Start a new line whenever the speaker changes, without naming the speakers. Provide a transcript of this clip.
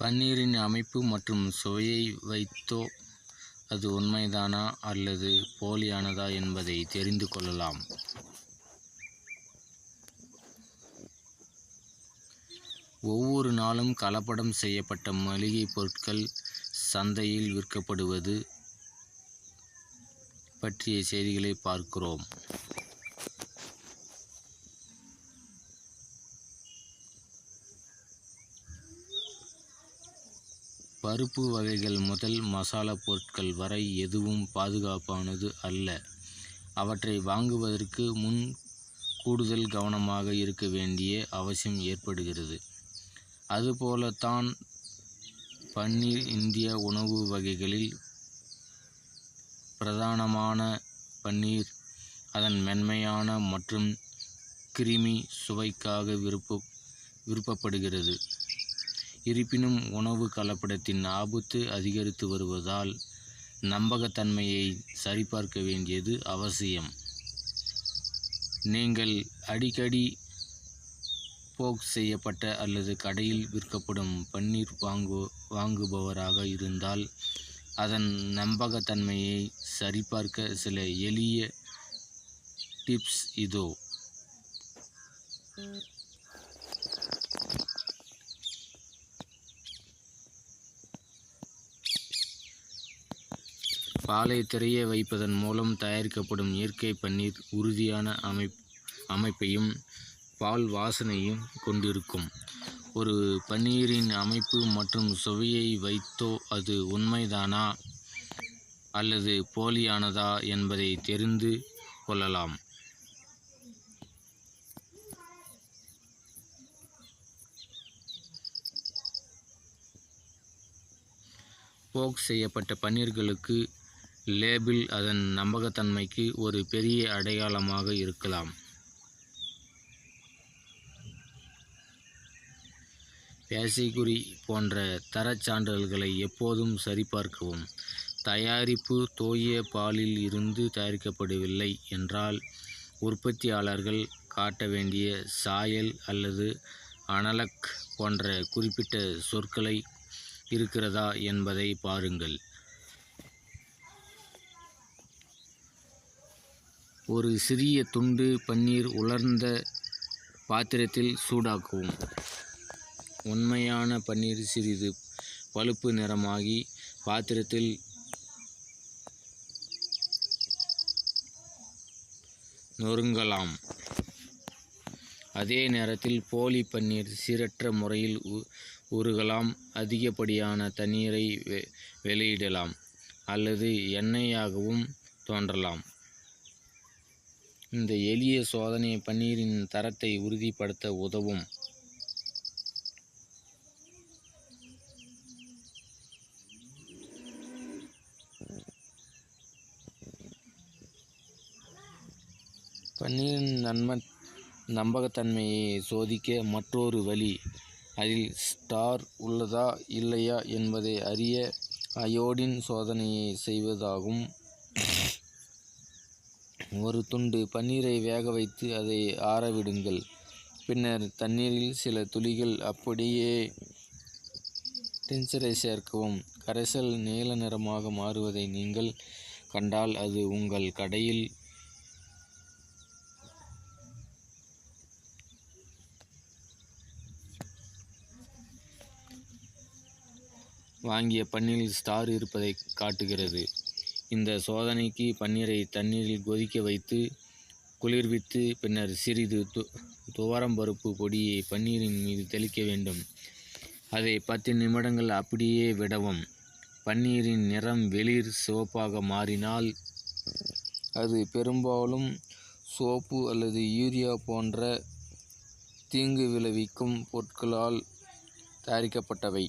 பன்னீரின் அமைப்பு மற்றும் சுவையை வைத்தோ அது உண்மைதானா அல்லது போலியானதா என்பதை தெரிந்து கொள்ளலாம். ஒவ்வொரு நாளும் கலப்படம் செய்யப்பட்ட மளிகை பொருட்கள் சந்தையில் விற்கப்படுவது பற்றிய செய்திகளை பார்க்கிறோம். பருப்பு வகைகள் முதல் மசாலா பொருட்கள் வரை எதுவும் பாதுகாப்பானது அல்ல. அவற்றை வாங்குவதற்கு முன் கூடுதல் கவனமாக இருக்க வேண்டிய அவசியம் ஏற்படுகிறது. அதுபோலத்தான் பன்னீர் இந்திய உணவு வகைகளில் பிரதானமான பன்னீர் அதன் மென்மையான மற்றும் கிரீமி சுவைக்காக விரும்பப்படுகிறது. இருப்பினும் உணவு கலப்படத்தின் ஆபத்து அதிகரித்து வருவதால் நம்பகத்தன்மையை சரிபார்க்க வேண்டியது அவசியம். நீங்கள் அடிக்கடி போக் செய்யப்பட்ட அல்லது கடையில் விற்கப்படும் பன்னீர் வாங்குபவராக இருந்தால் அதன் நம்பகத்தன்மையை சரிபார்க்க சில எளிய டிப்ஸ் இதோ. பாலை திரைய வைப்பதன் மூலம் தயாரிக்கப்படும் இயற்கை பன்னீர் உறுதியான அமைப்பையும் பால் வாசனையும் கொண்டிருக்கும். ஒரு பன்னீரின் அமைப்பு மற்றும் சுவையை வைத்தோ அது உண்மைதானா அல்லது போலியானதா என்பதை தெரிந்து கொள்ளலாம். போக் செய்யப்பட்ட பன்னீர்களுக்கு லேபிள் அதன் நம்பகத்தன்மைக்கு ஒரு பெரிய அடையாளமாக இருக்கலாம். பேசிகுறி போன்ற தரச் சான்றிதழ்களை எப்போதும் சரிபார்க்கவும். தயாரிப்பு தூய பாலில் இருந்து தயாரிக்கப்படவில்லை என்றால் உற்பத்தியாளர்கள் காட்ட வேண்டிய சாயல் அல்லது அனலக் போன்ற குறிப்பிட்ட சொற்களை இருக்கிறதா என்பதை பாருங்கள். ஒரு சிறிய துண்டு பன்னீர் உலர்ந்த பாத்திரத்தில் சூடாக்கவும். உண்மையான பன்னீர் சிறிது பழுப்பு நிறமாகி பாத்திரத்தில் நொறுங்கலாம். அதே நேரத்தில் போலி பன்னீர் சீரற்ற முறையில் உருகலாம், அதிகப்படியான தண்ணீரை வெளியிடலாம் அல்லது எண்ணெயாகவும் தோன்றலாம். இந்த எளிய சோதனை பன்னீரின் தரத்தை உறுதிப்படுத்த உதவும். பன்னீரின் நம்பகத்தன்மையை சோதிக்க மற்றொரு வழி அதில் ஸ்டார் உள்ளதா இல்லையா என்பதை அறிய அயோடின் சோதனையை செய்வதாகும். ஒரு துண்டு பன்னீரை வேக வைத்து அதை ஆறவிடுங்கள். பின்னர் தண்ணீரில் சில துளிகள் அப்படியே டின்சரை சேர்க்கவும். கரைசல் நீல நிறமாக மாறுவதை நீங்கள் கண்டால் அது உங்கள் கடையில் வாங்கிய பன்னீரில் ஸ்டார் இருப்பதை காட்டுகிறது. இந்த சோதனைக்கு பன்னீரை தண்ணீரில் கொதிக்க வைத்து குளிர்வித்து பின்னர் சிறிது துவரம்பருப்பு பொடியை பன்னீரின் மீது தெளிக்க வேண்டும். அதை 10 நிமிடங்கள் அப்படியே விடவும். பன்னீரின் நிறம் வெளிர் சிவப்பாக மாறினால் அது பெரும்பாலும் சோப்பு அல்லது யூரியா போன்ற தீங்கு விளைவிக்கும் பொருட்களால் தயாரிக்கப்பட்டவை.